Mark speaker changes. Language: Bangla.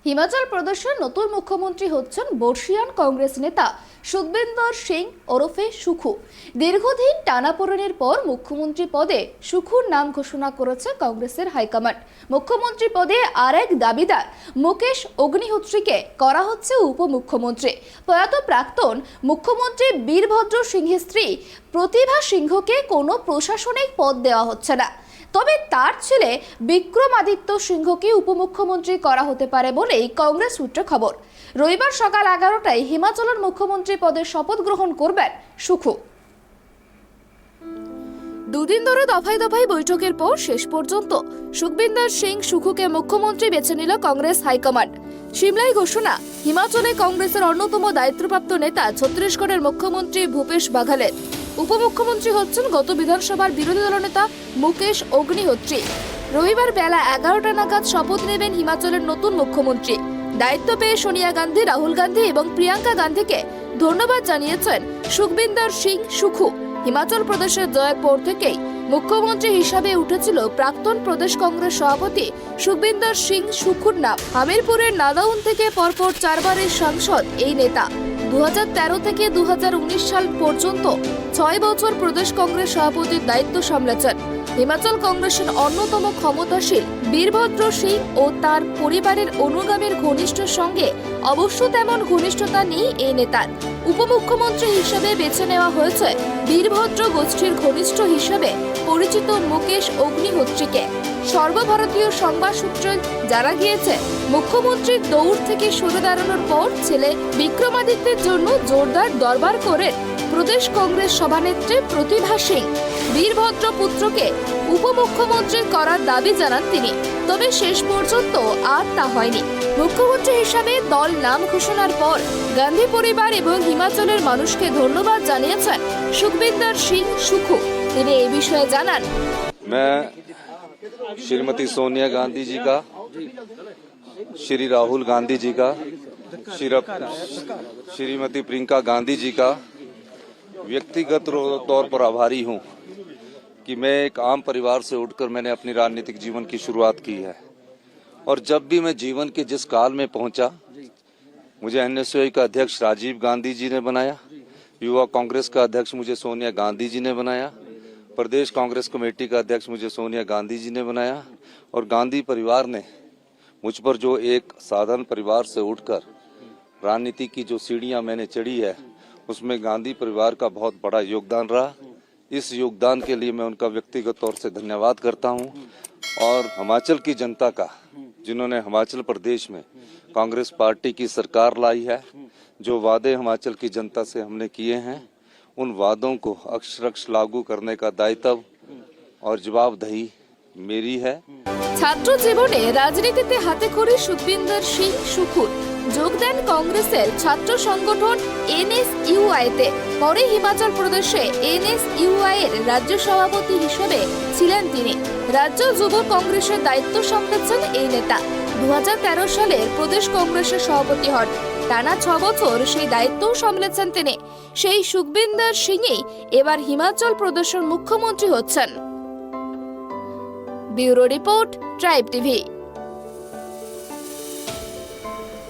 Speaker 1: হিমাচল প্রদেশের নতুন মুখ্যমন্ত্রী হচ্ছেন বর্ষিয়ান কংগ্রেস নেতা সুখবিন্দর সিং ওরফে সুখু। দীর্ঘদিন টানাপোড়েনের পর মুখ্যমন্ত্রী পদে সুখুর নাম ঘোষণা করেছে কংগ্রেসের হাইকমান্ড। মুখ্যমন্ত্রী পদে আরেক দাবিদার মুকেশ অগ্নিহোত্রীকে করা হচ্ছে উপমুখ্যমন্ত্রী। প্রয়াত প্রাক্তন মুখ্যমন্ত্রী বীরভদ্র সিংহের স্ত্রী প্রতিভা সিংহকে কোনো প্রশাসনিক পদ দেওয়া হচ্ছে না, তবে তার ছেলে বিক্রমাদিত্য সিংহকে উপমুখ্যমন্ত্রী করা হতে পারে বলেই কংগ্রেস সূত্রে খবর। রবিবার সকাল 11টায় হিমাচলের মুখ্যমন্ত্রী পদে শপথ গ্রহণ করবেন সুখু। দুদিন ধরে দফায় দফায় বৈঠকের পর শেষ পর্যন্ত সুখবিন্দর সিং সুখুকে মুখ্যমন্ত্রী বেছে নিল কংগ্রেস হাইকমান্ড। সিমলায় ঘোষণা, হিমাচলে কংগ্রেসের অন্যতম দায়িত্বপ্রাপ্ত নেতা ছত্তিশগড়ের মুখ্যমন্ত্রী ভূপেশ বাঘেলের। উপমুখ্যমন্ত্রী হচ্ছেন গত বিধানসভার বিরোধী দলনেতা মুকেশ অগ্নিহোত্রী। রবিবার বেলা 11টা নাগাদ শপথ নেবেন হিমাচলের নতুন মুখ্যমন্ত্রী। দায়িত্ব পেয়ে সোনিয়া গান্ধী, রাহুল গান্ধী এবং প্রিয়াঙ্কা গান্ধীকে ধন্যবাদ জানিয়েছেন সুখবিন্দর সিং সুখু। হিমাচল প্রদেশের জয়ের পর থেকেই মুখ্যমন্ত্রী হিসাবে উঠেছিল প্রাক্তন প্রদেশ কংগ্রেস সভাপতি সুখবিন্দর সিং সুখুর নাম। হামিরপুরের নাদাউন থেকে পরপর 4বারের সাংসদ এই নেতা। 2013 থেকে 2019 সাল পর্যন্ত 6 বছর প্রদেশ কংগ্রেস সভাপতির দায়িত্ব সামলেছেন। হিমাচল কংগ্রেসের অন্যতম ক্ষমতাশীল বীরভদ্র সিং ও তার পরিবারের অনুগামীর ঘনিষ্ঠের সঙ্গে অবশ্য তেমন ঘনিষ্ঠতা নেই এই নেতার। উপমুখ্যমন্ত্রী হিসেবে বেছে নেওয়া হয়েছে বীরভদ্র গোষ্ঠীর ঘনিষ্ঠ হিসেবে পরিচিত মুকেশ অগ্নিহোত্রীকে। সর্বভারতীয় সংবাদ সূত্রে জানা গিয়েছে, মুখ্যমন্ত্রীর দৌড় থেকে সরে দাঁড়ানোর পর ছেলে বিক্রমাদিত্যের জন্য জোরদার দরবার করেন প্রদেশ কংগ্রেস সভানেত্রী প্রতিভা সিং। বীরভদ্র পুত্রকে উপমুখ্যমন্ত্রী করার দাবি জানান তিনি, তবে শেষ পর্যন্ত আর তা হয়নি। মুখ্যমন্ত্রী হিসাবে দল নাম ঘোষণার পর গান্ধী পরিবার এবং হিমাচলের মানুষকে ধন্যবাদ জানিয়েছেন সুখবিন্দর সিং সুখু। তিনি এই বিষয়ে জানান,
Speaker 2: श्रीमती सोनिया गांधी जी का, श्री राहुल गांधी जी का, श्रीमती प्रियंका गांधी जी का व्यक्तिगत तौर पर आभारी हूं कि मैं एक आम परिवार से उठकर मैंने अपनी राजनीतिक जीवन की शुरुआत की है। और जब भी मैं जीवन के जिस काल में पहुंचा, मुझे NSUI का अध्यक्ष राजीव गांधी जी ने बनाया, युवा कांग्रेस का अध्यक्ष मुझे सोनिया गांधी जी ने बनाया, प्रदेश कांग्रेस कमेटी का अध्यक्ष मुझे सोनिया गांधी जी ने बनाया। और गांधी परिवार ने मुझ पर जो एक साधारण परिवार से उठकर राजनीति की जो सीढ़ियां मैंने चढ़ी है, उसमें गांधी परिवार का बहुत बड़ा योगदान रहा। इस योगदान के लिए मैं उनका व्यक्तिगत तौर से धन्यवाद करता हूं। और हिमाचल की जनता का, जिन्होंने हिमाचल प्रदेश में कांग्रेस पार्टी की सरकार लाई है, जो वादे हिमाचल की जनता से हमने किए हैं, उन वादों को अक्षरश लागू करने का दायित्व और जवाबदेही मेरी है।
Speaker 1: ছাত্র জীবনে রাজনীতিতে হাতে খড়ি সুখবিন্দর সিং সুখুর যোগ দেন কংগ্রেসের ছাত্র সংগঠন NSUI তে। পরে হিমাচল প্রদেশে NSUI এর রাজ্য সভাপতি হিসেবে ছিলেন তিনি। রাজ্য যুব কংগ্রেসের দায়িত্ব সামলেছেন এই নেতা। 2013 সালের প্রদেশ কংগ্রেসের সভাপতি হন। টানা 6 বছর সেই দায়িত্বও সামলেছেন তিনি। সেই সুখবিন্দর সিংই এবার হিমাচল প্রদেশের মুখ্যমন্ত্রী হচ্ছেন। Bureau report, tribe TV.